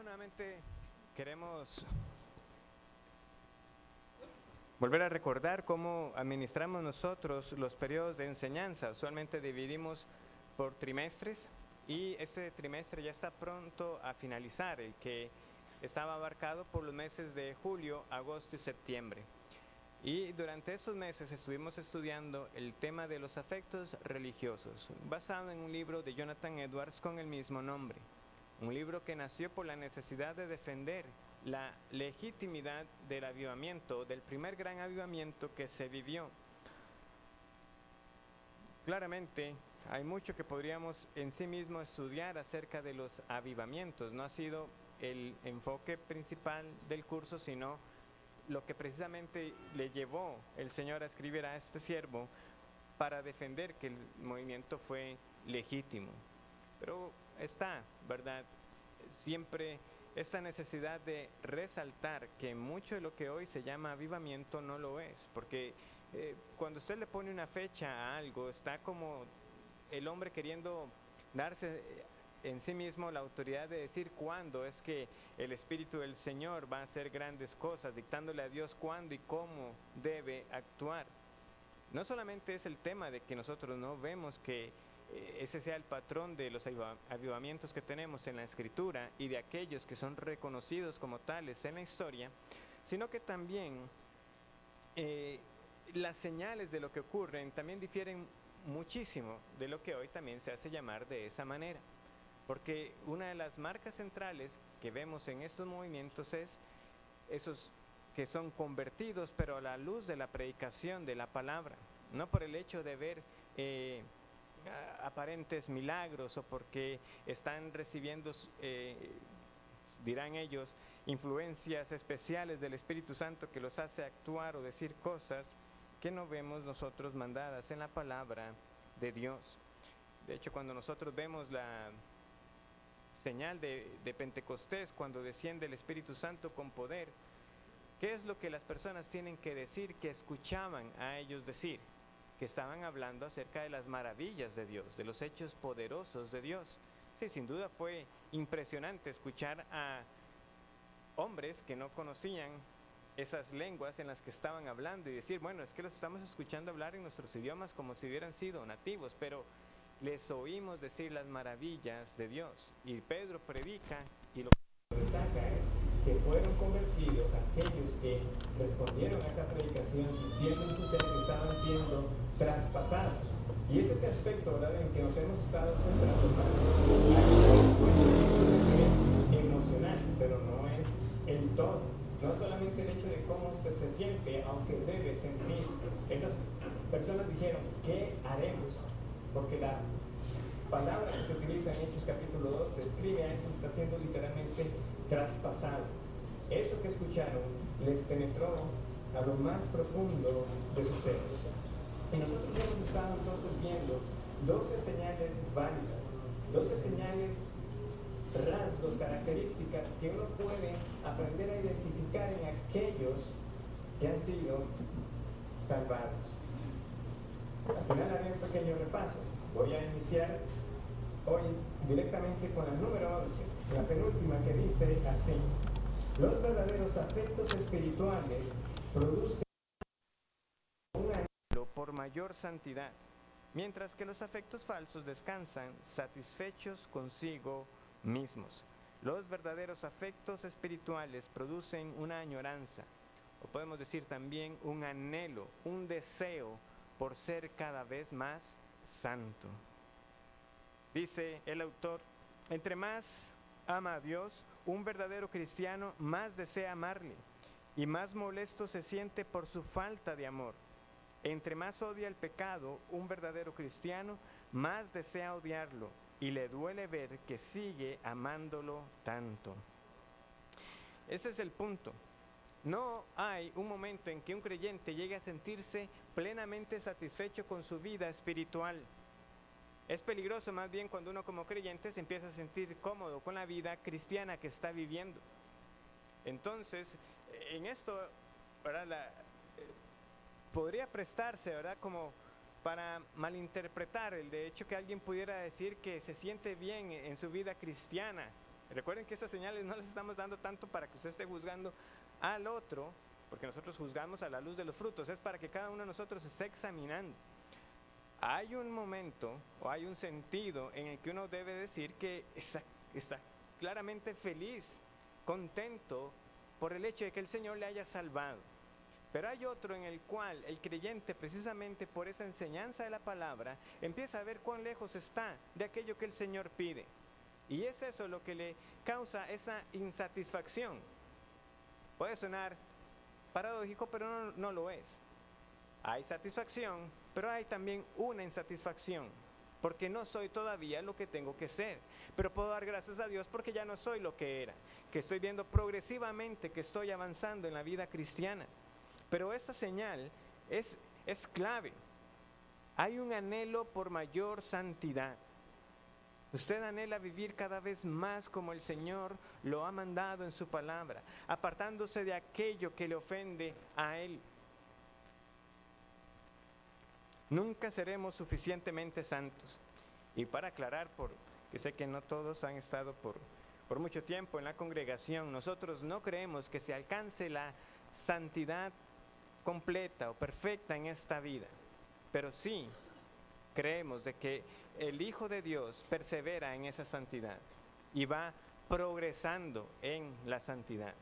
Nuevamente queremos volver a recordar cómo administramos nosotros los periodos de enseñanza. Usualmente dividimos por trimestres y este trimestre ya está pronto a finalizar, el que estaba abarcado por los meses de julio, agosto y septiembre. Y durante estos meses estuvimos estudiando el tema de los afectos religiosos, basado en un libro de Jonathan Edwards con el mismo nombre. Un libro que nació por la necesidad de defender la legitimidad del avivamiento, del primer gran avivamiento que se vivió. Claramente, hay mucho que podríamos en sí mismo estudiar acerca de los avivamientos. No ha sido el enfoque principal del curso, sino lo que precisamente le llevó el Señor a escribir a este siervo para defender que el movimiento fue legítimo. Pero está, ¿verdad? Siempre esta necesidad de resaltar que mucho de lo que hoy se llama avivamiento no lo es, porque cuando usted le pone una fecha a algo, está como el hombre queriendo darse en sí mismo la autoridad de decir cuándo es que el Espíritu del Señor va a hacer grandes cosas, dictándole a Dios cuándo y cómo debe actuar. No solamente es el tema de que nosotros no vemos que ese sea el patrón de los avivamientos que tenemos en la Escritura y de aquellos que son reconocidos como tales en la historia, sino que también las señales de lo que ocurren también difieren muchísimo de lo que hoy también se hace llamar de esa manera. Porque una de las marcas centrales que vemos en estos movimientos es esos que son convertidos, pero a la luz de la predicación de la palabra, no por el hecho de ver aparentes milagros o porque están recibiendo, dirán ellos, influencias especiales del Espíritu Santo que los hace actuar o decir cosas que no vemos nosotros mandadas en la palabra de Dios. De hecho, cuando nosotros vemos la señal de Pentecostés, cuando desciende el Espíritu Santo con poder, ¿qué es lo que las personas tienen que decir que escuchaban a ellos decir? Que estaban hablando acerca de las maravillas de Dios, de los hechos poderosos de Dios. Sí, sin duda fue impresionante escuchar a hombres que no conocían esas lenguas en las que estaban hablando y decir, bueno, es que los estamos escuchando hablar en nuestros idiomas como si hubieran sido nativos, pero les oímos decir las maravillas de Dios. Y Pedro predica y lo que destaca es que fueron convertidos aquellos que respondieron a esa predicación sintiendo en su ser que estaban siendo traspasados. Y es ese aspecto, ¿verdad?, en que nos hemos estado centrando más. Es emocional, pero no es el todo. No solamente el hecho de cómo usted se siente, aunque debe sentir. Esas personas dijeron, ¿qué haremos? Porque la palabra que se utiliza en Hechos capítulo 2 describe a quien está siendo literalmente traspasado. Eso que escucharon les penetró a lo más profundo de su ser. Y nosotros hemos estado entonces viendo 12 señales válidas, 12 señales, rasgos, características que uno puede aprender a identificar en aquellos que han sido salvados. Al final haré un pequeño repaso. Voy a iniciar hoy directamente con la número 11, la penúltima, que dice así: los verdaderos afectos espirituales producen un anhelo por mayor santidad, mientras que los afectos falsos descansan satisfechos consigo mismos. Los verdaderos afectos espirituales producen una añoranza, o podemos decir también un anhelo, un deseo por ser cada vez más santo. Dice el autor, entre más ama a Dios, un verdadero cristiano más desea amarle y más molesto se siente por su falta de amor. Entre más odia el pecado, un verdadero cristiano más desea odiarlo y le duele ver que sigue amándolo tanto. Ese es el punto. No hay un momento en que un creyente llegue a sentirse plenamente satisfecho con su vida espiritual. Es peligroso más bien cuando uno como creyente se empieza a sentir cómodo con la vida cristiana que está viviendo. Entonces, en esto, ¿verdad?, podría prestarse, ¿verdad?, como para malinterpretar el de hecho que alguien pudiera decir que se siente bien en su vida cristiana Recuerden que esas señales no las estamos dando tanto para que usted esté juzgando al otro, porque nosotros juzgamos a la luz de los frutos, es para que cada uno de nosotros esté examinando. Hay un momento o hay un sentido en el que uno debe decir que está claramente feliz, contento por el hecho de que el Señor le haya salvado. Pero hay otro en el cual el creyente, precisamente por esa enseñanza de la palabra, empieza a ver cuán lejos está de aquello que el Señor pide. Y es eso lo que le causa esa insatisfacción. Puede sonar paradójico, pero no lo es. Hay satisfacción, pero hay también una insatisfacción, porque no soy todavía lo que tengo que ser. Pero puedo dar gracias a Dios porque ya no soy lo que era, que estoy viendo progresivamente que estoy avanzando en la vida cristiana. Pero esta señal es clave. Hay un anhelo por mayor santidad. Usted anhela vivir cada vez más como el Señor lo ha mandado en su palabra, apartándose de aquello que le ofende a Él. Nunca seremos suficientemente santos. Y para aclarar, porque sé que no todos han estado por mucho tiempo en la congregación, nosotros no creemos que se alcance la santidad completa o perfecta en esta vida, pero sí creemos de que el Hijo de Dios persevera en esa santidad y va progresando en la santidad.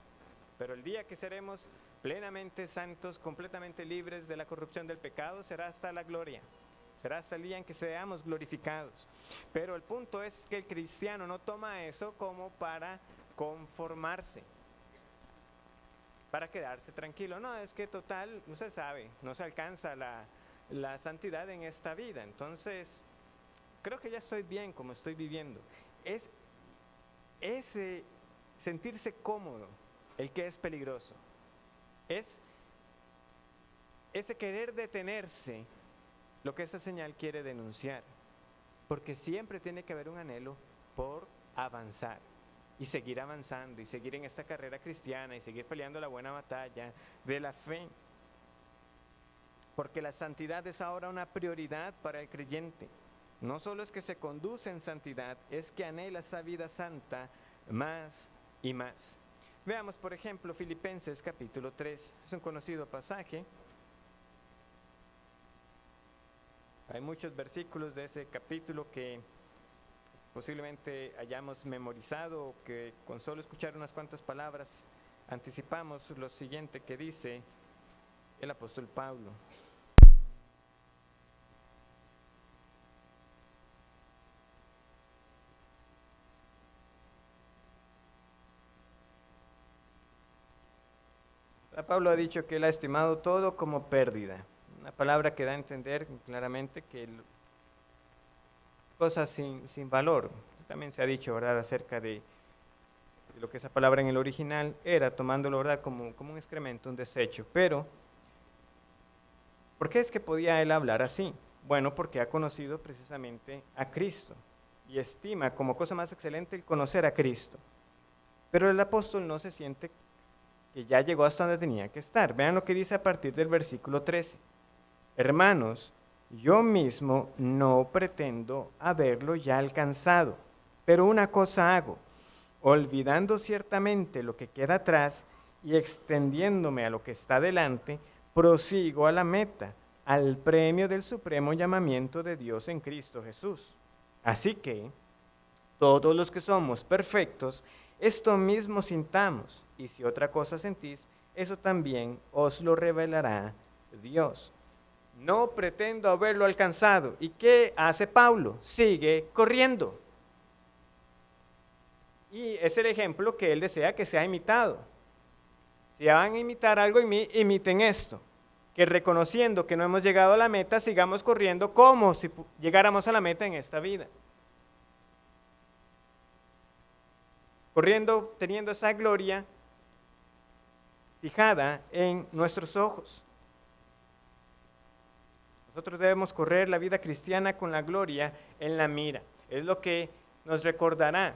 Pero el día que seremos plenamente santos, completamente libres de la corrupción del pecado, será hasta la gloria, será hasta el día en que seamos glorificados. Pero el punto es que el cristiano no toma eso como para conformarse, para quedarse tranquilo. No, es que total, no se sabe, no se alcanza la santidad en esta vida, entonces creo que ya estoy bien como estoy viviendo. Es ese sentirse cómodo el que es peligroso. Es ese querer detenerse lo que esta señal quiere denunciar, porque siempre tiene que haber un anhelo por avanzar y seguir avanzando y seguir en esta carrera cristiana y seguir peleando la buena batalla de la fe, porque la santidad es ahora una prioridad para el creyente. No solo es que se conduce en santidad, es que anhela esa vida santa más y más. Veamos, por ejemplo, Filipenses capítulo 3, es un conocido pasaje. Hay muchos versículos de ese capítulo que posiblemente hayamos memorizado, o que con solo escuchar unas cuantas palabras anticipamos lo siguiente que dice el apóstol Pablo. Pablo ha dicho que él ha estimado todo como pérdida, una palabra que da a entender claramente que cosas sin valor. También se ha dicho, ¿verdad?, acerca de lo que esa palabra en el original era, tomándolo, ¿verdad?, como un excremento, un desecho. Pero, ¿por qué es que podía él hablar así? Bueno, porque ha conocido precisamente a Cristo y estima como cosa más excelente el conocer a Cristo. Pero el apóstol no se siente que ya llegó hasta donde tenía que estar. Vean lo que dice a partir del versículo 13. Hermanos, yo mismo no pretendo haberlo ya alcanzado, pero una cosa hago, olvidando ciertamente lo que queda atrás y extendiéndome a lo que está delante, prosigo a la meta, al premio del supremo llamamiento de Dios en Cristo Jesús. Así que, todos los que somos perfectos, esto mismo sintamos, y si otra cosa sentís, eso también os lo revelará Dios. No pretendo haberlo alcanzado. ¿Y qué hace Pablo? Sigue corriendo. Y es el ejemplo que él desea que sea imitado. Si van a imitar algo en mí, imiten esto. Que reconociendo que no hemos llegado a la meta, sigamos corriendo como si llegáramos a la meta en esta vida. Corriendo, teniendo esa gloria fijada en nuestros ojos. Nosotros debemos correr la vida cristiana con la gloria en la mira. Es lo que nos recordará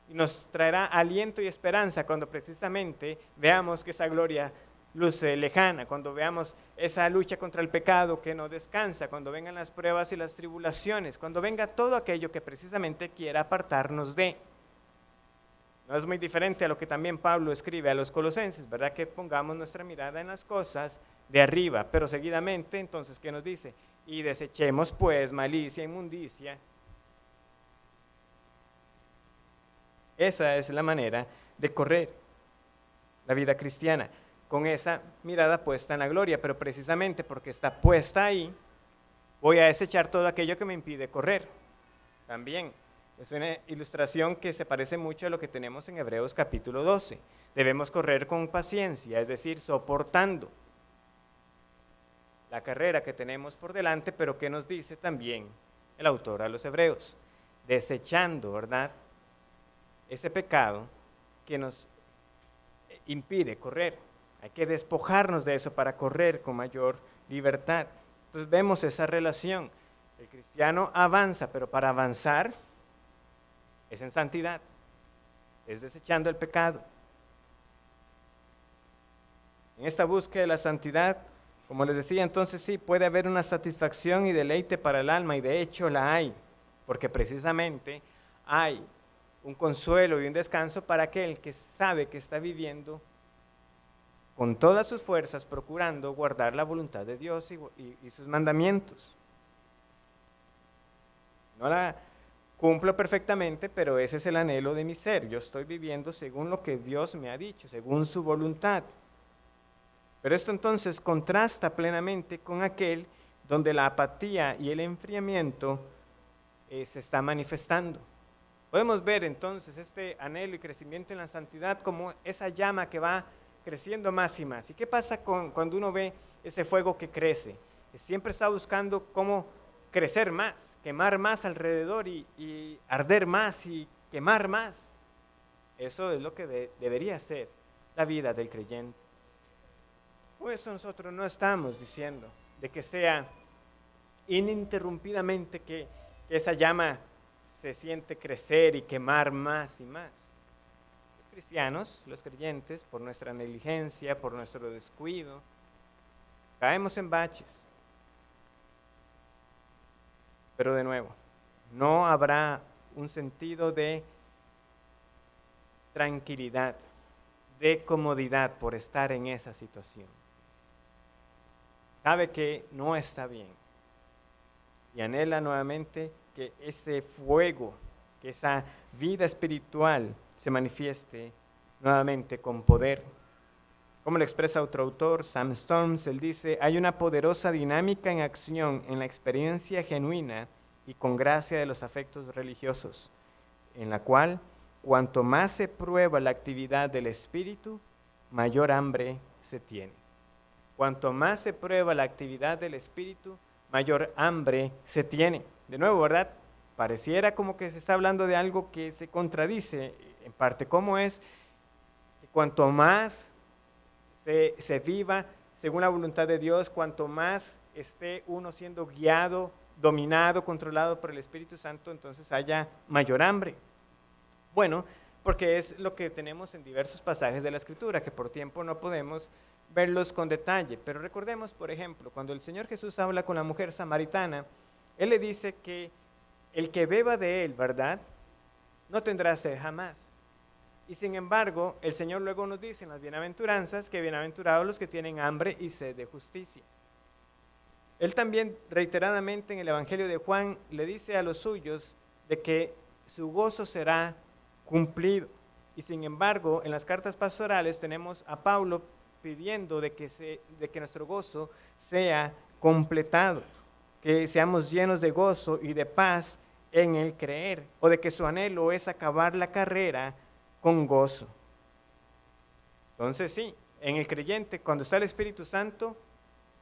y nos traerá aliento y esperanza cuando precisamente veamos que esa gloria luce lejana, cuando veamos esa lucha contra el pecado que no descansa, cuando vengan las pruebas y las tribulaciones, cuando venga todo aquello que precisamente quiera apartarnos de. No es muy diferente a lo que también Pablo escribe a los colosenses, ¿verdad? Que pongamos nuestra mirada en las cosas de arriba, pero seguidamente, entonces, ¿qué nos dice? Y desechemos pues malicia, inmundicia. Esa es la manera de correr la vida cristiana, con esa mirada puesta en la gloria, pero precisamente porque está puesta ahí, voy a desechar todo aquello que me impide correr. También es una ilustración que se parece mucho a lo que tenemos en Hebreos capítulo 12. Debemos correr con paciencia, es decir, soportando la carrera que tenemos por delante, pero que nos dice también el autor a los Hebreos, desechando, ¿verdad?, ese pecado que nos impide correr. Hay que despojarnos de eso para correr con mayor libertad. Entonces vemos esa relación. El cristiano avanza, pero para avanzar es en santidad, es desechando el pecado. En esta búsqueda de la santidad, como les decía, entonces sí, puede haber una satisfacción y deleite para el alma, y de hecho la hay, porque precisamente hay un consuelo y un descanso para aquel que sabe que está viviendo con todas sus fuerzas, procurando guardar la voluntad de Dios y sus mandamientos. No la cumplo perfectamente, pero ese es el anhelo de mi ser. Yo estoy viviendo según lo que Dios me ha dicho, según su voluntad. Pero esto entonces contrasta plenamente con aquel donde la apatía y el enfriamiento se está manifestando. Podemos ver entonces este anhelo y crecimiento en la santidad como esa llama que va creciendo más y más. ¿Y qué pasa cuando uno ve ese fuego que crece? Siempre está buscando cómo crecer más, quemar más alrededor y arder más y quemar más. Eso es lo que debería ser la vida del creyente. Por eso nosotros no estamos diciendo de que sea ininterrumpidamente que esa llama se siente crecer y quemar más y más. Los cristianos, los creyentes, por nuestra negligencia, por nuestro descuido, caemos en baches. Pero de nuevo, no habrá un sentido de tranquilidad, de comodidad por estar en esa situación. Sabe que no está bien y anhela nuevamente que ese fuego, que esa vida espiritual se manifieste nuevamente con poder. Como lo expresa otro autor, Sam Storms, él dice, hay una poderosa dinámica en acción en la experiencia genuina y con gracia de los afectos religiosos, en la cual, cuanto más se prueba la actividad del espíritu, mayor hambre se tiene. Cuanto más se prueba la actividad del espíritu, mayor hambre se tiene. De nuevo, ¿verdad? Pareciera como que se está hablando de algo que se contradice, en parte, ¿cómo es? Que cuanto más se viva según la voluntad de Dios, cuanto más esté uno siendo guiado, dominado, controlado por el Espíritu Santo, entonces haya mayor hambre. Bueno, porque es lo que tenemos en diversos pasajes de la Escritura, que por tiempo no podemos verlos con detalle, pero recordemos, por ejemplo, cuando el Señor Jesús habla con la mujer samaritana, Él le dice que el que beba de Él, ¿verdad?, no tendrá sed jamás. Y sin embargo, el Señor luego nos dice en las bienaventuranzas que bienaventurados los que tienen hambre y sed de justicia. Él también reiteradamente en el Evangelio de Juan le dice a los suyos de que su gozo será cumplido. Y sin embargo, en las cartas pastorales tenemos a Pablo pidiendo de que nuestro gozo sea completado, que seamos llenos de gozo y de paz en el creer, o de que su anhelo es acabar la carrera con gozo. Entonces sí, en el creyente, cuando está el Espíritu Santo,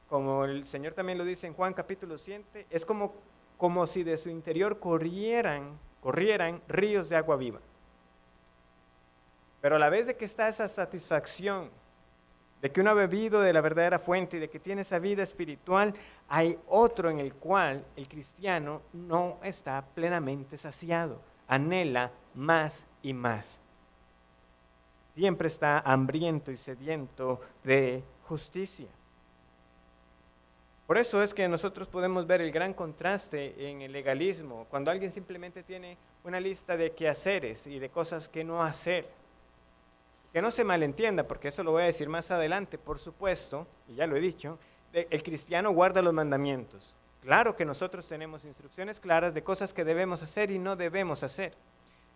como el Señor también lo dice en Juan capítulo 7, es como si de su interior corrieran ríos de agua viva. Pero a la vez de que está esa satisfacción, de que uno ha bebido de la verdadera fuente y de que tiene esa vida espiritual, hay otro en el cual el cristiano no está plenamente saciado, anhela más y más. Siempre está hambriento y sediento de justicia. Por eso es que nosotros podemos ver el gran contraste en el legalismo, cuando alguien simplemente tiene una lista de quehaceres y de cosas que no hacer. Que no se malentienda, porque eso lo voy a decir más adelante, por supuesto, y ya lo he dicho, el cristiano guarda los mandamientos. Claro que nosotros tenemos instrucciones claras de cosas que debemos hacer y no debemos hacer.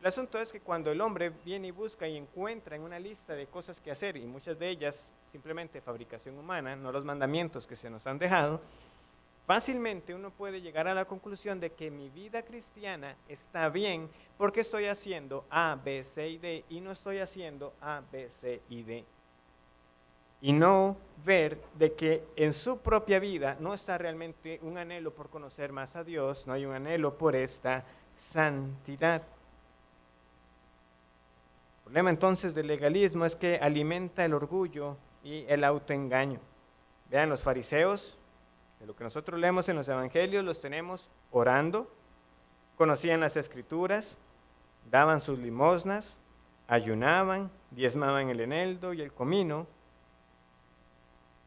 El asunto es que cuando el hombre viene y busca y encuentra en una lista de cosas que hacer, y muchas de ellas simplemente fabricación humana, no los mandamientos que se nos han dejado, fácilmente uno puede llegar a la conclusión de que mi vida cristiana está bien porque estoy haciendo A, B, C y D y no estoy haciendo A, B, C y D. Y no ver de que en su propia vida no está realmente un anhelo por conocer más a Dios, no hay un anhelo por esta santidad. El problema entonces del legalismo es que alimenta el orgullo y el autoengaño. Vean, los fariseos, de lo que nosotros leemos en los evangelios, los tenemos orando, conocían las escrituras, daban sus limosnas, ayunaban, diezmaban el eneldo y el comino.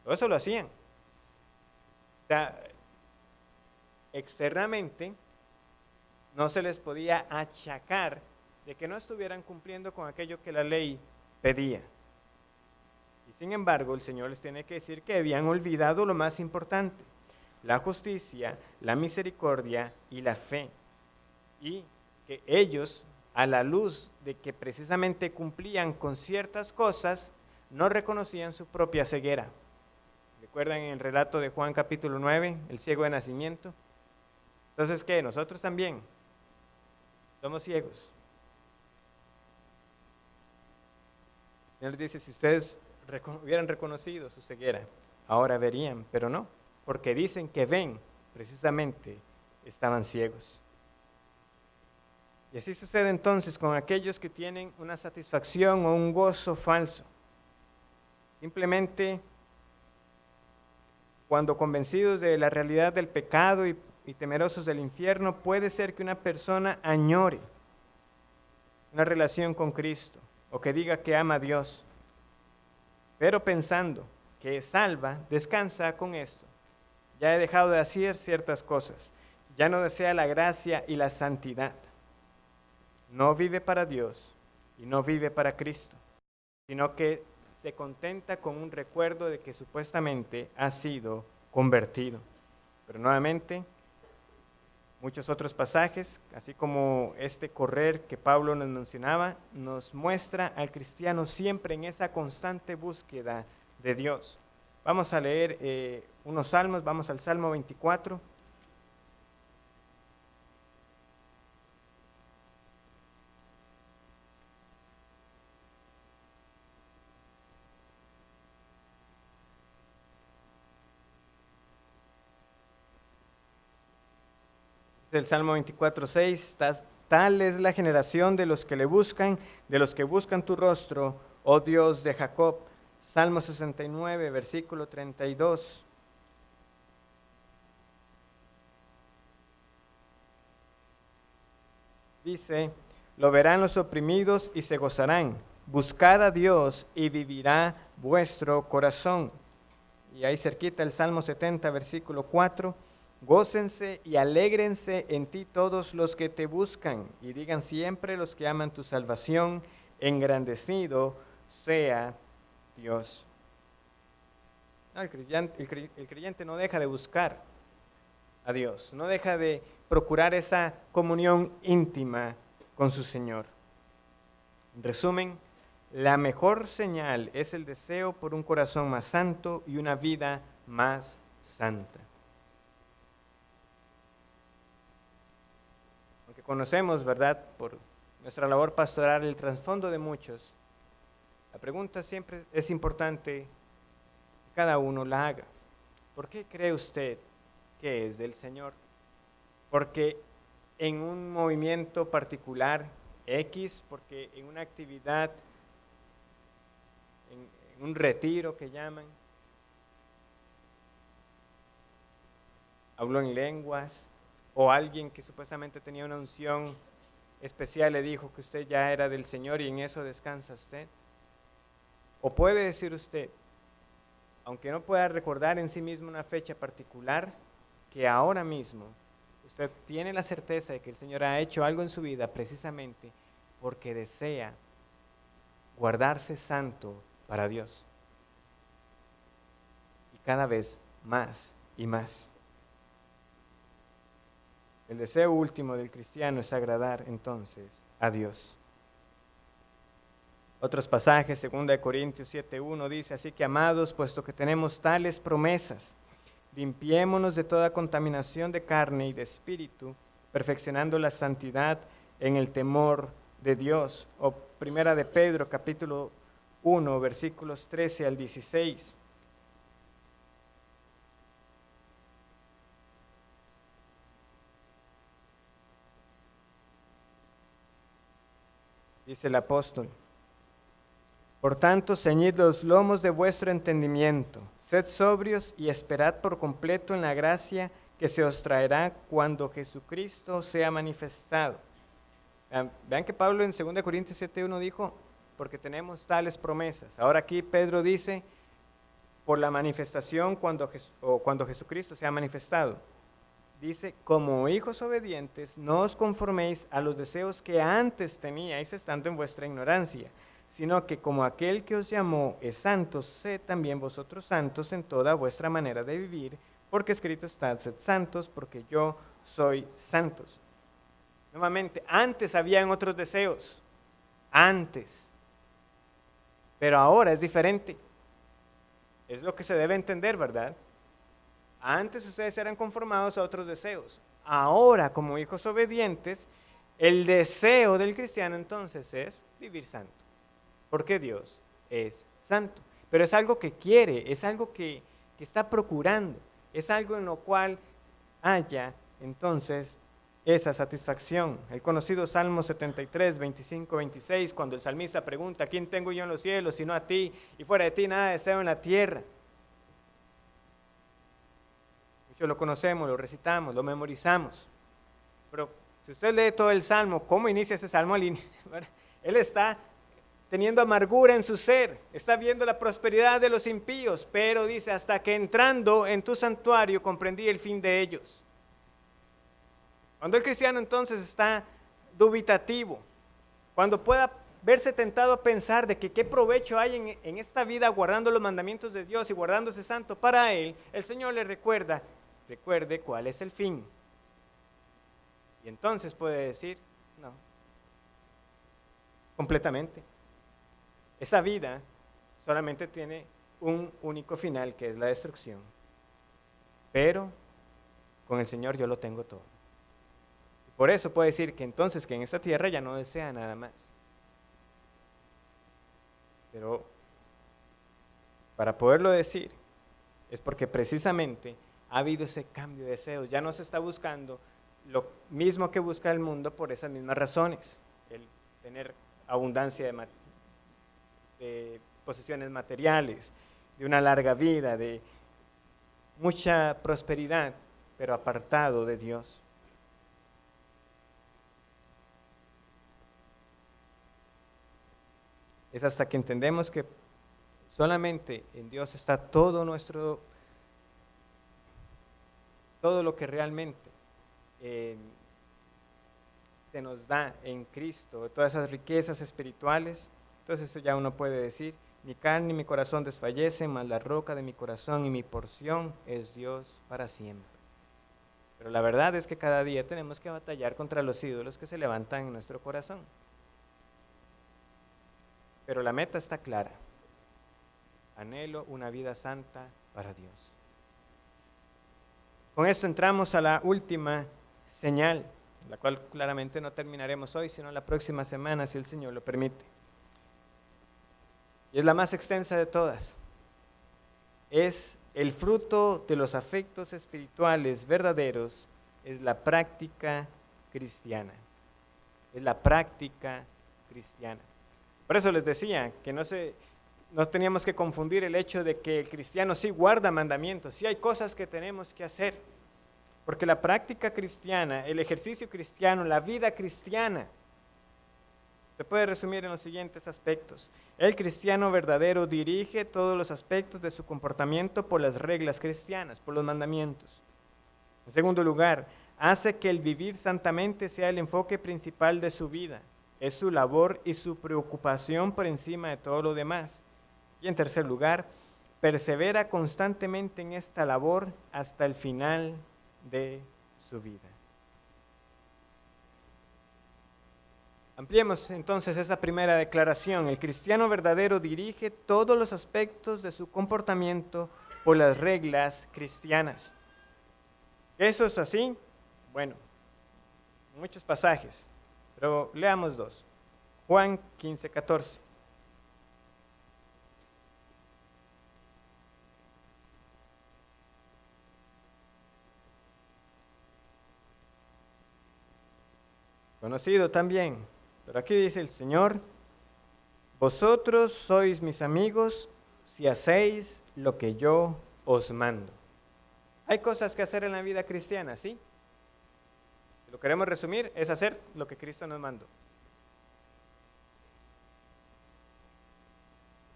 Todo eso lo hacían. O sea, externamente no se les podía achacar de que no estuvieran cumpliendo con aquello que la ley pedía. Y sin embargo, el Señor les tiene que decir que habían olvidado lo más importante: la justicia, la misericordia y la fe. Y que ellos, a la luz de que precisamente cumplían con ciertas cosas, no reconocían su propia ceguera. ¿Recuerdan en el relato de Juan capítulo 9, el ciego de nacimiento? Entonces, ¿qué? Nosotros también somos ciegos. El Señor dice, si ustedes hubieran reconocido su ceguera, ahora verían, pero no, porque dicen que ven, precisamente estaban ciegos. Y así sucede entonces con aquellos que tienen una satisfacción o un gozo falso. Simplemente, cuando convencidos de la realidad del pecado y temerosos del infierno, puede ser que una persona añore una relación con Cristo o que diga que ama a Dios, pero pensando que es salva, descansa con esto. Ya he dejado de hacer ciertas cosas, ya no desea la gracia y la santidad. No vive para Dios y no vive para Cristo, sino que se contenta con un recuerdo de que supuestamente ha sido convertido. Pero nuevamente, muchos otros pasajes, así como este correr que Pablo nos mencionaba, nos muestra al cristiano siempre en esa constante búsqueda de Dios. Vamos a leer unos salmos, vamos al Salmo 24. Del Salmo 24:6, tal es la generación de los que le buscan, de los que buscan tu rostro, oh Dios de Jacob. Salmo 69, versículo 32. Dice, lo verán los oprimidos y se gozarán. Buscad a Dios y vivirá vuestro corazón. Y ahí cerquita el Salmo 70, versículo 4. Gócense y alégrense en ti todos los que te buscan, y digan siempre los que aman tu salvación, engrandecido sea Dios. No, el creyente no deja de buscar a Dios, no deja de procurar esa comunión íntima con su Señor. En resumen, la mejor señal es el deseo por un corazón más santo y una vida más santa. Aunque conocemos, ¿verdad?, por nuestra labor pastoral, el trasfondo de muchos, la pregunta siempre es importante que cada uno la haga. ¿Por qué cree usted que es del Señor? Porque en un movimiento particular X, porque en una actividad, en un retiro que llaman, habló en lenguas, o alguien que supuestamente tenía una unción especial le dijo que usted ya era del Señor y en eso descansa usted. O puede decir usted, aunque no pueda recordar en sí mismo una fecha particular, que ahora mismo usted tiene la certeza de que el Señor ha hecho algo en su vida precisamente porque desea guardarse santo para Dios. Y cada vez más y más. El deseo último del cristiano es agradar entonces a Dios. Otros pasajes, 2 Corintios 7:1 dice, así que amados, puesto que tenemos tales promesas, limpiémonos de toda contaminación de carne y de espíritu, perfeccionando la santidad en el temor de Dios. O 1 de Pedro, capítulo 1, versículos 13 al 16. Dice el apóstol, por tanto, ceñid los lomos de vuestro entendimiento, sed sobrios y esperad por completo en la gracia que se os traerá cuando Jesucristo sea manifestado. Vean que Pablo en 2 Corintios 7:1 dijo, porque tenemos tales promesas. Ahora aquí Pedro dice, por la manifestación cuando Jesucristo sea manifestado. Dice, como hijos obedientes, no os conforméis a los deseos que antes teníais estando en vuestra ignorancia, sino que como aquel que os llamó es santo, sed también vosotros santos en toda vuestra manera de vivir, porque escrito está, sed santos, porque yo soy santos. Nuevamente, antes habían otros deseos, antes, pero ahora es diferente. Es lo que se debe entender, ¿verdad? Antes ustedes eran conformados a otros deseos. Ahora, como hijos obedientes, el deseo del cristiano entonces es vivir santo. Porque Dios es santo. Pero es algo que quiere, es algo que está procurando, es algo en lo cual haya entonces esa satisfacción. El conocido Salmo 73, 25, 26, cuando el salmista pregunta, ¿quién tengo yo en los cielos sino a ti? Y fuera de ti nada deseo en la tierra. Muchos lo conocemos, lo recitamos, lo memorizamos. Pero si usted lee todo el Salmo, ¿cómo inicia ese Salmo? Él está teniendo amargura en su ser, está viendo la prosperidad de los impíos, pero dice, hasta que entrando en tu santuario comprendí el fin de ellos. Cuando el cristiano entonces está dubitativo, cuando pueda verse tentado a pensar de que qué provecho hay en esta vida guardando los mandamientos de Dios y guardándose santo para Él, el Señor le recuerde cuál es el fin. Y entonces puede decir, no, completamente. Esa vida solamente tiene un único final, que es la destrucción. Pero con el Señor yo lo tengo todo. Por eso puede decir que entonces que en esta tierra ya no desea nada más. Pero para poderlo decir es porque precisamente ha habido ese cambio de deseos. Ya no se está buscando lo mismo que busca el mundo por esas mismas razones. El tener abundancia de posesiones materiales, de una larga vida, de mucha prosperidad, pero apartado de Dios. Es hasta que entendemos que solamente en Dios está todo lo que realmente se nos da en Cristo, todas esas riquezas espirituales. Entonces eso ya uno puede decir, mi carne y mi corazón desfallecen, mas la roca de mi corazón y mi porción es Dios para siempre. Pero la verdad es que cada día tenemos que batallar contra los ídolos que se levantan en nuestro corazón. Pero la meta está clara. Anhelo una vida santa para Dios. Con esto entramos a la última señal, la cual claramente no terminaremos hoy, sino la próxima semana, si el Señor lo permite. Y es la más extensa de todas. Es el fruto de los afectos espirituales verdaderos, es la práctica cristiana. Es la práctica cristiana. Por eso les decía que no teníamos que confundir el hecho de que el cristiano sí guarda mandamientos, sí hay cosas que tenemos que hacer, porque la práctica cristiana, el ejercicio cristiano, la vida cristiana, Se puede resumir en los siguientes aspectos. El cristiano verdadero dirige todos los aspectos de su comportamiento por las reglas cristianas, por los mandamientos. En segundo lugar, hace que el vivir santamente sea el enfoque principal de su vida. Es su labor y su preocupación por encima de todo lo demás. Y en tercer lugar, persevera constantemente en esta labor hasta el final de su vida. Ampliemos entonces esa primera declaración. El cristiano verdadero dirige todos los aspectos de su comportamiento por las reglas cristianas. ¿Eso es así? Bueno, muchos pasajes, pero leamos dos. Juan 15:14. Conocido también, pero aquí dice el Señor: vosotros sois mis amigos si hacéis lo que yo os mando. Hay cosas que hacer en la vida cristiana, ¿sí? Si lo queremos resumir, es hacer lo que Cristo nos mandó.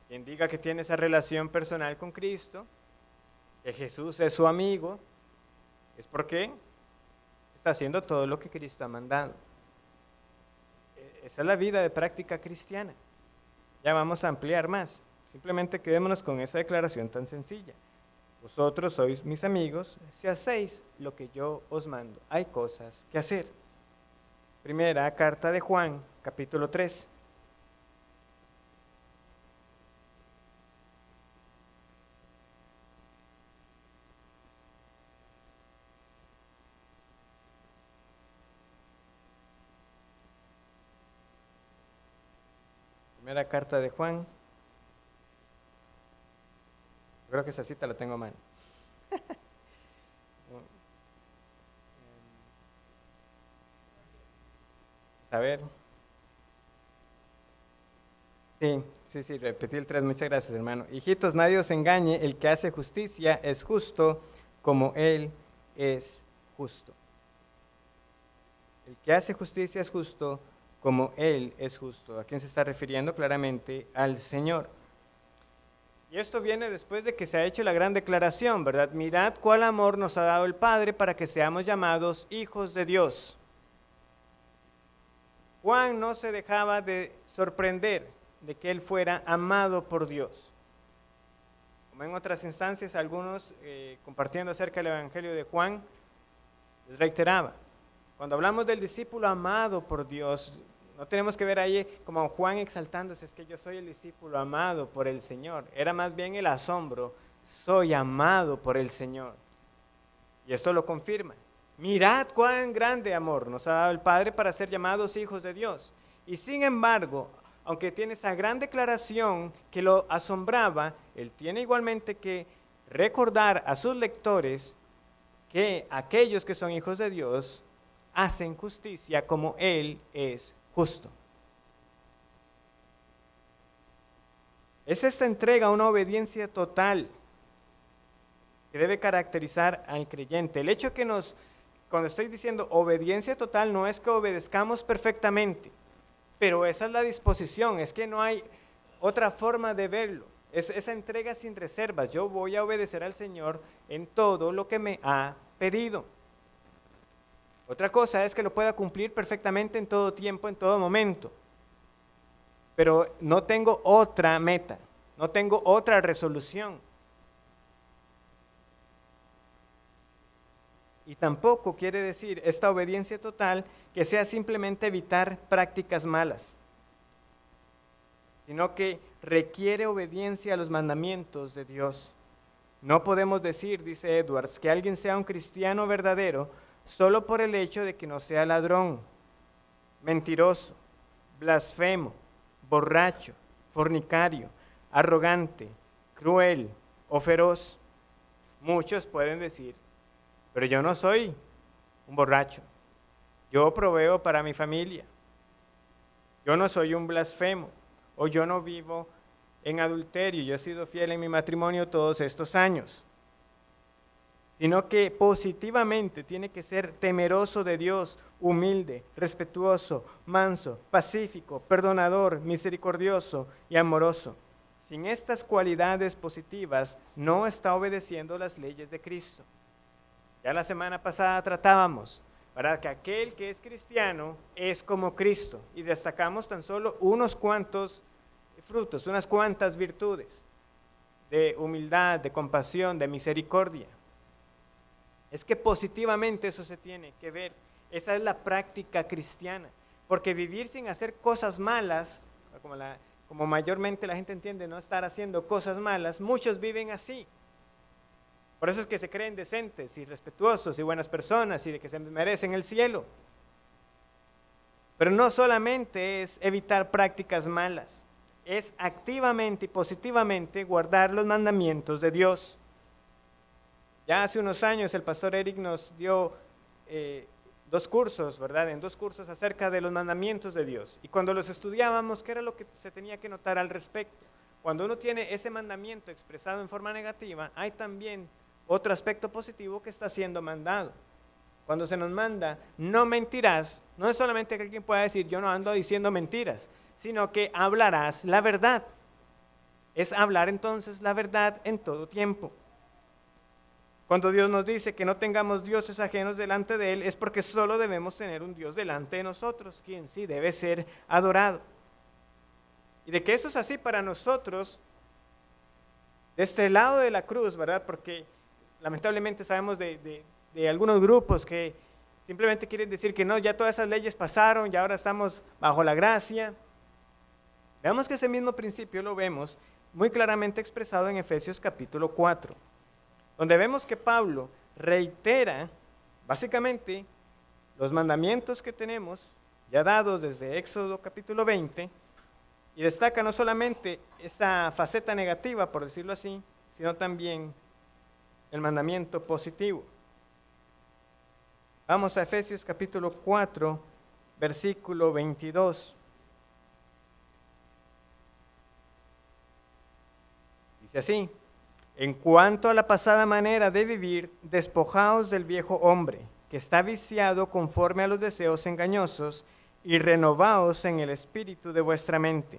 Quien diga que tiene esa relación personal con Cristo, que Jesús es su amigo, es porque está haciendo todo lo que Cristo ha mandado. Esa es la vida de práctica cristiana. Ya vamos a ampliar más. Simplemente quedémonos con esa declaración tan sencilla. Vosotros sois mis amigos si hacéis lo que yo os mando. Hay cosas que hacer. Primera carta de Juan, capítulo 3. Primera carta de Juan. Creo que esa cita la tengo mal. A ver. Sí, repetí el 3, muchas gracias, hermano. Hijitos, nadie os engañe, el que hace justicia es justo como Él es justo. El que hace justicia es justo como Él es justo. ¿A quién se está refiriendo? Claramente al Señor. Y esto viene después de que se ha hecho la gran declaración, ¿verdad? Mirad cuál amor nos ha dado el Padre para que seamos llamados hijos de Dios. Juan no se dejaba de sorprender de que él fuera amado por Dios. Como en otras instancias, algunos compartiendo acerca del Evangelio de Juan, les reiteraba, cuando hablamos del discípulo amado por Dios, no tenemos que ver ahí como Juan exaltándose, es que yo soy el discípulo amado por el Señor. Era más bien el asombro, soy amado por el Señor. Y esto lo confirma. Mirad cuán grande amor nos ha dado el Padre para ser llamados hijos de Dios. Y sin embargo, aunque tiene esa gran declaración que lo asombraba, él tiene igualmente que recordar a sus lectores que aquellos que son hijos de Dios hacen justicia como Él es justo. Es esta entrega una obediencia total que debe caracterizar al creyente. El hecho que cuando estoy diciendo obediencia total, no es que obedezcamos perfectamente, pero esa es la disposición, es que no hay otra forma de verlo. Es esa entrega sin reservas. Yo voy a obedecer al Señor en todo lo que me ha pedido. Otra cosa es que lo pueda cumplir perfectamente en todo tiempo, en todo momento. Pero no tengo otra meta, no tengo otra resolución. Y tampoco quiere decir esta obediencia total que sea simplemente evitar prácticas malas, sino que requiere obediencia a los mandamientos de Dios. No podemos decir, dice Edwards, que alguien sea un cristiano verdadero solo por el hecho de que no sea ladrón, mentiroso, blasfemo, borracho, fornicario, arrogante, cruel o feroz. Muchos pueden decir, pero yo no soy un borracho, yo proveo para mi familia, yo no soy un blasfemo, o yo no vivo en adulterio, yo he sido fiel en mi matrimonio todos estos años. sino que positivamente tiene que ser temeroso de Dios, humilde, respetuoso, manso, pacífico, perdonador, misericordioso y amoroso. Sin estas cualidades positivas, no está obedeciendo las leyes de Cristo. Ya la semana pasada tratábamos, ¿verdad?, que aquel que es cristiano es como Cristo, y destacamos tan solo unos cuantos frutos, unas cuantas virtudes de humildad, de compasión, de misericordia. Es que positivamente eso se tiene que ver. Esa es la práctica cristiana. Porque vivir sin hacer cosas malas, como mayormente la gente entiende, no estar haciendo cosas malas, muchos viven así. Por eso es que se creen decentes y respetuosos y buenas personas y de que se merecen el cielo. Pero no solamente es evitar prácticas malas, es activamente y positivamente guardar los mandamientos de Dios. Ya hace unos años el pastor Eric nos dio 2 cursos, ¿verdad? En 2 cursos acerca de los mandamientos de Dios. Y cuando los estudiábamos, ¿qué era lo que se tenía que notar al respecto? Cuando uno tiene ese mandamiento expresado en forma negativa, hay también otro aspecto positivo que está siendo mandado. Cuando se nos manda, no mentirás, no es solamente que alguien pueda decir, yo no ando diciendo mentiras, sino que hablarás la verdad. Es hablar entonces la verdad en todo tiempo. Cuando Dios nos dice que no tengamos dioses ajenos delante de Él, es porque solo debemos tener un Dios delante de nosotros, quien sí debe ser adorado. Y de que eso es así para nosotros, de este lado de la cruz, ¿verdad? Porque lamentablemente sabemos de algunos grupos que simplemente quieren decir que no, ya todas esas leyes pasaron, ya ahora estamos bajo la gracia. Veamos que ese mismo principio lo vemos muy claramente expresado en Efesios capítulo 4. Donde vemos que Pablo reitera básicamente los mandamientos que tenemos ya dados desde Éxodo capítulo 20 y destaca no solamente esa faceta negativa, por decirlo así, sino también el mandamiento positivo. Vamos a Efesios capítulo 4, versículo 22. Dice así: en cuanto a la pasada manera de vivir, despojaos del viejo hombre, que está viciado conforme a los deseos engañosos, y renovaos en el espíritu de vuestra mente,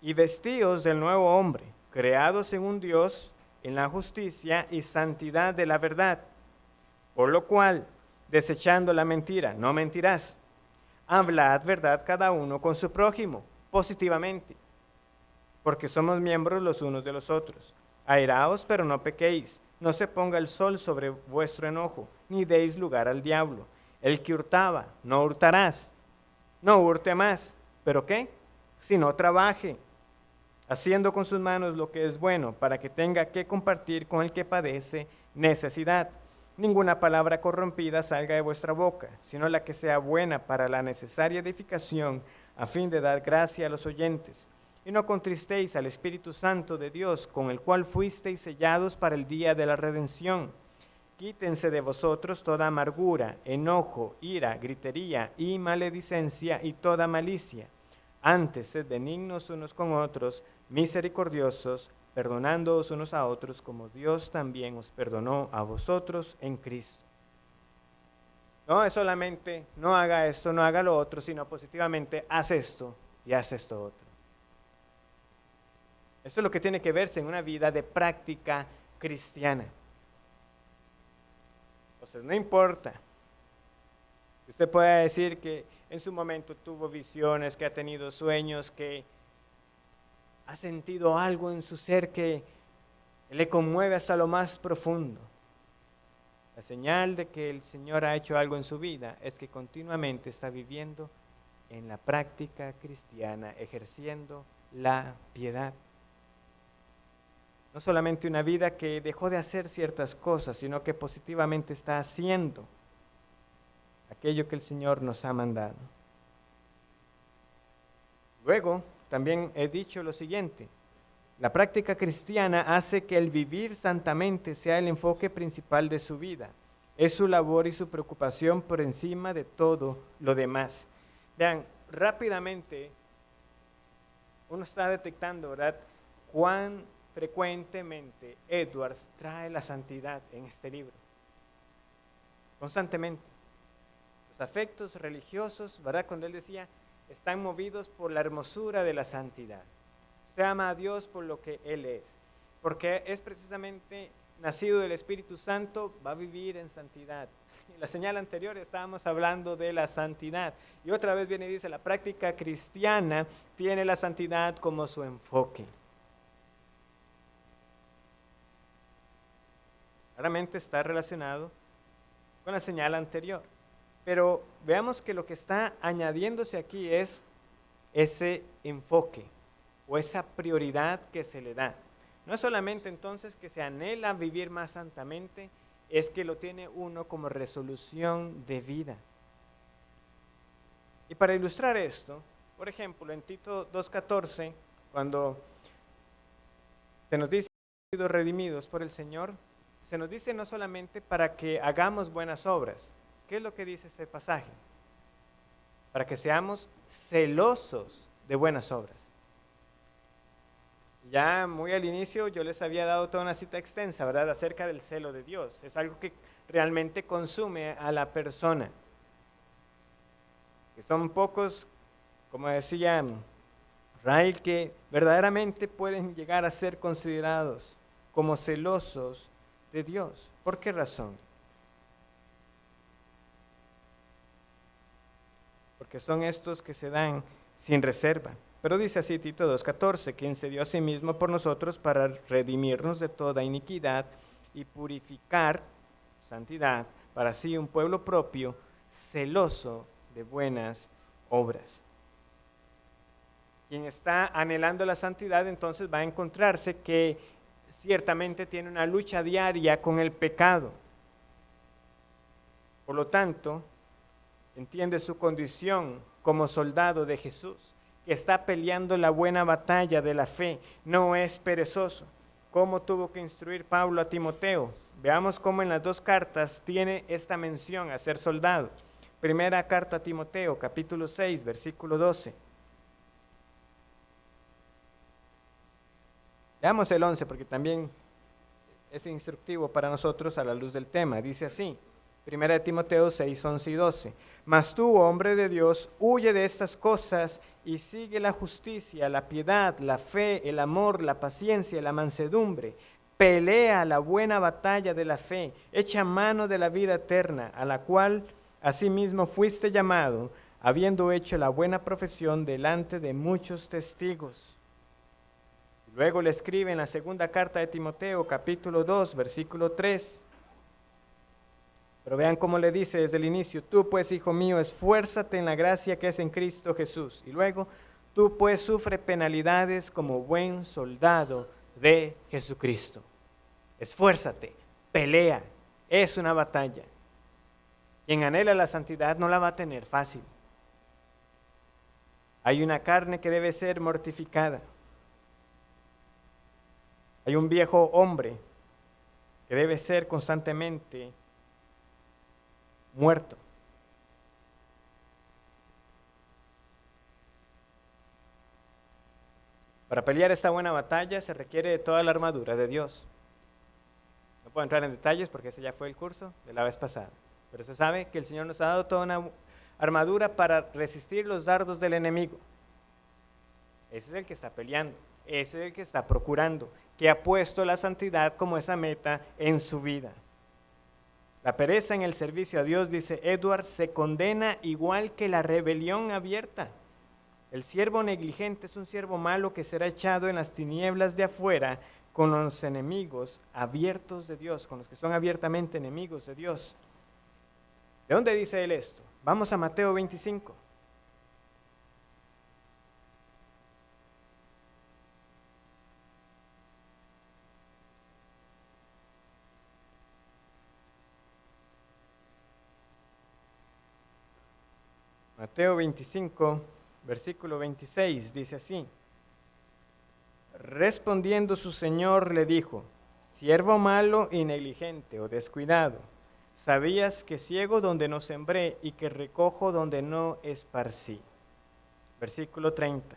y vestíos del nuevo hombre, creado según Dios, en la justicia y santidad de la verdad. Por lo cual, desechando la mentira, no mentirás. Hablad verdad cada uno con su prójimo, positivamente, porque somos miembros los unos de los otros. Airaos, pero no pequéis, no se ponga el sol sobre vuestro enojo, ni deis lugar al diablo. El que hurtaba, no hurtarás, no hurte más, ¿pero qué? Si no trabaje, haciendo con sus manos lo que es bueno, para que tenga que compartir con el que padece necesidad. Ninguna palabra corrompida salga de vuestra boca, sino la que sea buena para la necesaria edificación, a fin de dar gracia a los oyentes. Y no contristéis al Espíritu Santo de Dios, con el cual fuisteis sellados para el día de la redención. Quítense de vosotros toda amargura, enojo, ira, gritería y maledicencia y toda malicia. Antes, sed benignos unos con otros, misericordiosos, perdonándoos unos a otros, como Dios también os perdonó a vosotros en Cristo. No es solamente, no haga esto, no haga lo otro, sino positivamente, haz esto y haz esto otro. Esto es lo que tiene que verse en una vida de práctica cristiana. Entonces, no importa. Usted puede decir que en su momento tuvo visiones, que ha tenido sueños, que ha sentido algo en su ser que le conmueve hasta lo más profundo. La señal de que el Señor ha hecho algo en su vida es que continuamente está viviendo en la práctica cristiana, ejerciendo la piedad. No solamente una vida que dejó de hacer ciertas cosas, sino que positivamente está haciendo aquello que el Señor nos ha mandado. Luego, también he dicho lo siguiente: la práctica cristiana hace que el vivir santamente sea el enfoque principal de su vida. Es su labor y su preocupación por encima de todo lo demás. Vean, rápidamente uno está detectando, ¿verdad?, cuán frecuentemente Edwards trae la santidad en este libro. constantemente. Los afectos religiosos, ¿verdad? Cuando él decía, están movidos por la hermosura de la santidad. Usted ama a Dios por lo que Él es, porque es precisamente nacido del Espíritu Santo, va a vivir en santidad. En la señal anterior estábamos hablando de la santidad, y otra vez viene y dice, la práctica cristiana tiene la santidad como su enfoque. Claramente está relacionado con la señal anterior, pero veamos que lo que está añadiéndose aquí es ese enfoque o esa prioridad que se le da. No es solamente entonces que se anhela vivir más santamente, es que lo tiene uno como resolución de vida. Y para ilustrar esto, por ejemplo, en Tito 2:14, cuando se nos dice que hemos sido redimidos por el Señor, se nos dice no solamente para que hagamos buenas obras. ¿Qué es lo que dice ese pasaje? Para que seamos celosos de buenas obras. Ya muy al inicio yo les había dado toda una cita extensa, ¿verdad?, acerca del celo de Dios. Es algo que realmente consume a la persona. Que son pocos, como decía Rael, que verdaderamente pueden llegar a ser considerados como celosos de Dios. ¿Por qué razón? Porque son estos que se dan sin reserva. Pero dice así Tito 2:14, quien se dio a sí mismo por nosotros para redimirnos de toda iniquidad y purificar, santidad, para sí un pueblo propio, celoso de buenas obras. Quien está anhelando la santidad entonces va a encontrarse que ciertamente tiene una lucha diaria con el pecado. Por lo tanto, entiende su condición como soldado de Jesús, que está peleando la buena batalla de la fe, no es perezoso. ¿Cómo tuvo que instruir Pablo a Timoteo? Veamos cómo en las dos cartas tiene esta mención a ser soldado. Primera carta a Timoteo, capítulo 6, versículo 12. Veamos el 11 porque también es instructivo para nosotros a la luz del tema. Dice así, Primera de Timoteo 6, 11 y 12. Mas tú, hombre de Dios, huye de estas cosas y sigue la justicia, la piedad, la fe, el amor, la paciencia, la mansedumbre. Pelea la buena batalla de la fe, echa mano de la vida eterna, a la cual asimismo fuiste llamado, habiendo hecho la buena profesión delante de muchos testigos. Luego le escribe en la segunda carta de Timoteo, capítulo 2, versículo 3. Pero vean cómo le dice desde el inicio, tú pues, hijo mío, esfuérzate en la gracia que es en Cristo Jesús. Y luego, tú pues sufre penalidades como buen soldado de Jesucristo. Esfuérzate, pelea, es una batalla. Quien anhela la santidad no la va a tener fácil. Hay una carne que debe ser mortificada. Hay un viejo hombre que debe ser constantemente muerto. Para pelear esta buena batalla se requiere de toda la armadura de Dios. No puedo entrar en detalles porque ese ya fue el curso de la vez pasada. Pero se sabe que el Señor nos ha dado toda una armadura para resistir los dardos del enemigo. Ese es el que está peleando, ese es el que está procurando, que ha puesto la santidad como esa meta en su vida. La pereza en el servicio a Dios, dice Edward, se condena igual que la rebelión abierta. El siervo negligente es un siervo malo que será echado en las tinieblas de afuera con los enemigos abiertos de Dios, con los que son abiertamente enemigos de Dios. ¿De dónde dice él esto? Vamos a Mateo 25. Mateo 25, versículo 26, dice así. Respondiendo su señor le dijo, siervo malo y negligente o descuidado, ¿sabías que ciego donde no sembré y que recojo donde no esparcí? Versículo 30.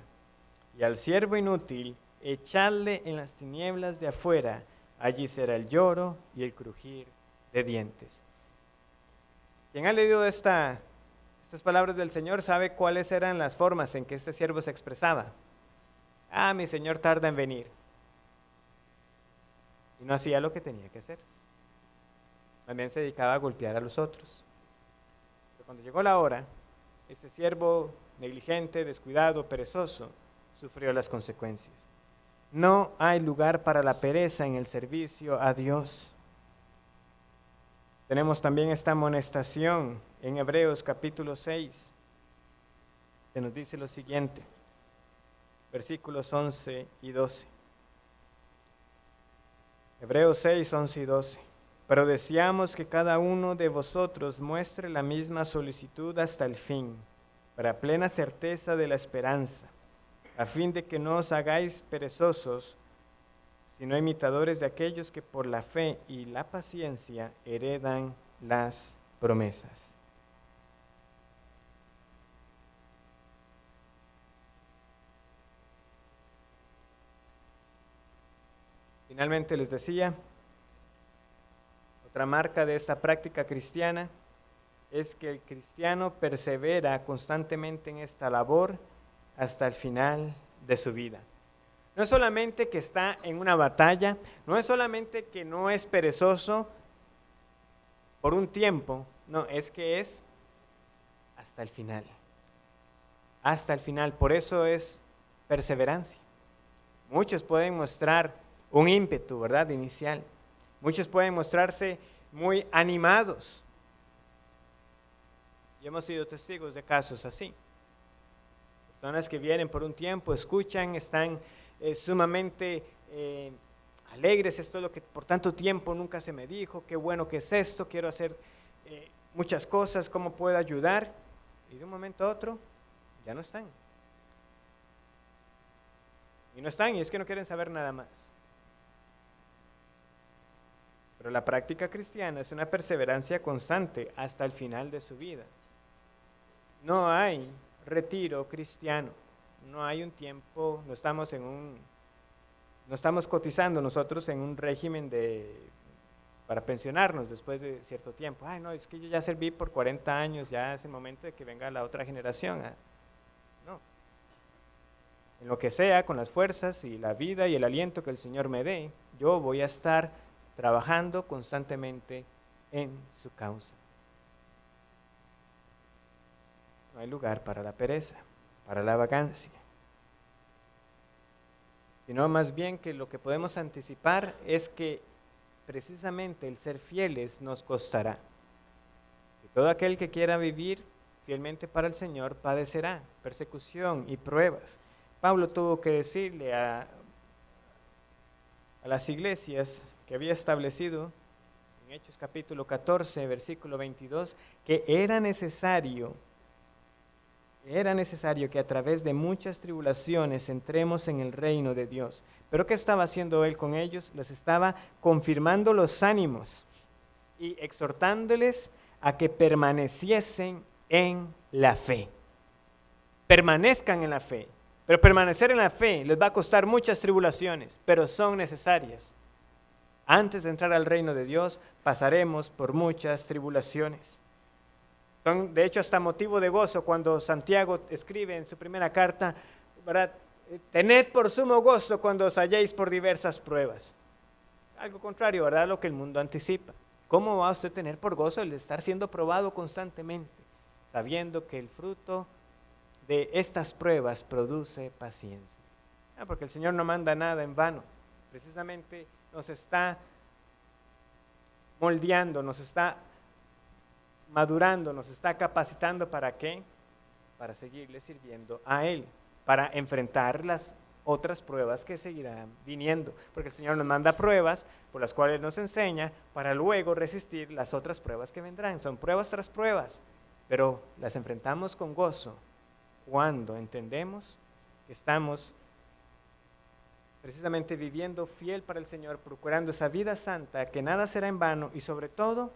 Y al siervo inútil, echadle en las tinieblas de afuera, allí será el lloro y el crujir de dientes. Quien ha leído estas palabras del Señor sabe cuáles eran las formas en que este siervo se expresaba. Ah, mi Señor tarda en venir. Y no hacía lo que tenía que hacer. También se dedicaba a golpear a los otros. Pero cuando llegó la hora, este siervo negligente, descuidado, perezoso, sufrió las consecuencias. No hay lugar para la pereza en el servicio a Dios. Tenemos también esta amonestación en Hebreos capítulo 6, que nos dice lo siguiente, versículos 11 y 12. Hebreos 6, 11 y 12. Pero deseamos que cada uno de vosotros muestre la misma solicitud hasta el fin, para plena certeza de la esperanza, a fin de que no os hagáis perezosos, sino imitadores de aquellos que por la fe y la paciencia heredan las promesas. Finalmente les decía, otra marca de esta práctica cristiana es que el cristiano persevera constantemente en esta labor hasta el final de su vida. No es solamente que está en una batalla, no es solamente que no es perezoso por un tiempo, no, es que es hasta el final. Hasta el final, por eso es perseverancia. Muchos pueden mostrar un ímpetu, ¿verdad?, inicial. Muchos pueden mostrarse muy animados. Y hemos sido testigos de casos así. Personas que vienen por un tiempo, escuchan, están sumamente alegres, esto es lo que por tanto tiempo nunca se me dijo, qué bueno que es esto, quiero hacer muchas cosas, cómo puedo ayudar, y de un momento a otro ya no están. Y no están, y es que no quieren saber nada más. Pero la práctica cristiana es una perseverancia constante hasta el final de su vida. No hay retiro cristiano, no hay un tiempo, no estamos cotizando nosotros en un régimen para pensionarnos después de cierto tiempo. Ay, no, es que yo ya serví por 40 años, ya es el momento de que venga la otra generación. No. En lo que sea, con las fuerzas y la vida y el aliento que el Señor me dé, yo voy a estar trabajando constantemente en su causa. No hay lugar para la pereza, para la vagancia, sino más bien que lo que podemos anticipar es que precisamente el ser fieles nos costará. Y todo aquel que quiera vivir fielmente para el Señor padecerá persecución y pruebas. Pablo tuvo que decirle a las iglesias que había establecido en Hechos capítulo 14, versículo 22, que era necesario que a través de muchas tribulaciones entremos en el reino de Dios. Pero ¿qué estaba haciendo él con ellos? Les estaba confirmando los ánimos y exhortándoles a que permaneciesen en la fe. Permanezcan en la fe. Pero permanecer en la fe les va a costar muchas tribulaciones, pero son necesarias. Antes de entrar al reino de Dios, pasaremos por muchas tribulaciones. Son, de hecho, hasta motivo de gozo cuando Santiago escribe en su primera carta, ¿verdad? Tened por sumo gozo cuando os halléis por diversas pruebas. Algo contrario, ¿verdad?, lo que el mundo anticipa. ¿Cómo va usted a tener por gozo el estar siendo probado constantemente, sabiendo que el fruto de estas pruebas produce paciencia? Porque el Señor no manda nada en vano. Precisamente nos está moldeando, nos está madurando, nos está capacitando. ¿Para qué? Para seguirle sirviendo a Él, para enfrentar las otras pruebas que seguirán viniendo, porque el Señor nos manda pruebas por las cuales nos enseña para luego resistir las otras pruebas que vendrán. Son pruebas tras pruebas, pero las enfrentamos con gozo cuando entendemos que estamos precisamente viviendo fiel para el Señor, procurando esa vida santa, que nada será en vano y sobre todo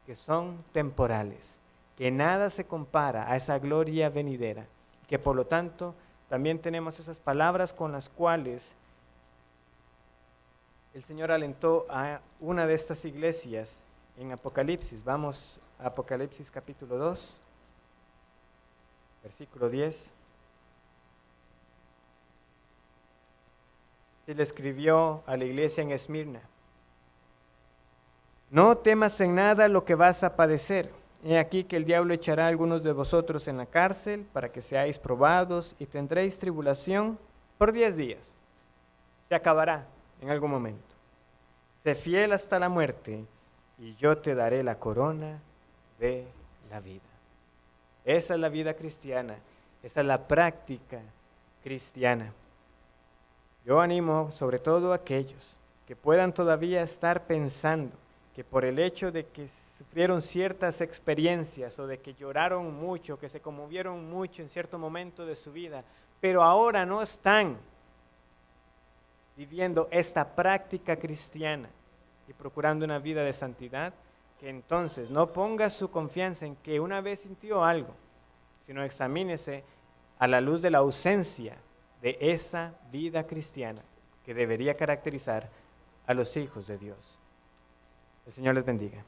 que son temporales, que nada se compara a esa gloria venidera, que por lo tanto también tenemos esas palabras con las cuales el Señor alentó a una de estas iglesias en Apocalipsis. Vamos a Apocalipsis capítulo 2, versículo 10. Se le escribió a la iglesia en Esmirna: no temas en nada lo que vas a padecer. He aquí que el diablo echará a algunos de vosotros en la cárcel para que seáis probados y tendréis tribulación por 10 días. Se acabará en algún momento. Sé fiel hasta la muerte y yo te daré la corona de la vida. Esa es la vida cristiana, esa es la práctica cristiana. Yo animo sobre todo a aquellos que puedan todavía estar pensando que por el hecho de que sufrieron ciertas experiencias o de que lloraron mucho, que se conmovieron mucho en cierto momento de su vida, pero ahora no están viviendo esta práctica cristiana y procurando una vida de santidad, que entonces no ponga su confianza en que una vez sintió algo, sino examínese a la luz de la ausencia de esa vida cristiana que debería caracterizar a los hijos de Dios. El Señor les bendiga.